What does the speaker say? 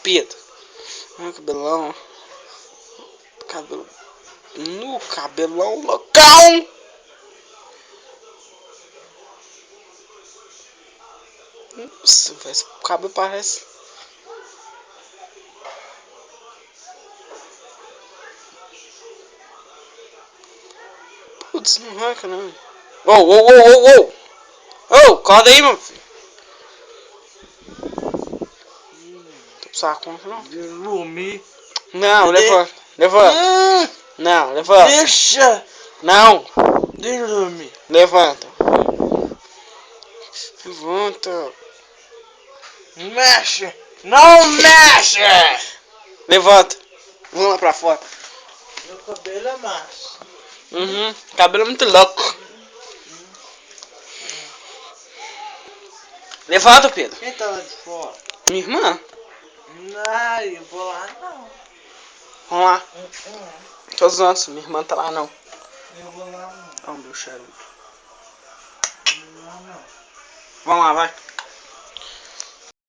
Pedro. Olha o cabelão. Cabelo. No cabelão loucão. Nossa, velho, esse cabelo parece. Putz, não arranca não. Ô, acorda aí, meu filho. Tô com saco não. Dormir. Não, levanta. Levanta. Não, levanta. Deixa. Não. Deixa eu dormir. Levanta. Levanta. Mexe. Não mexe. Levanta. Vamos lá pra fora. Meu cabelo é massa. Cabelo muito louco. Levanta, Pedro. Quem tá lá de fora? Minha irmã. Não, eu vou lá não. Vamos lá. Tô zoando, minha irmã tá lá não. Eu vou lá não. Olha o meu charuto. Não, não. Vamos lá, vai.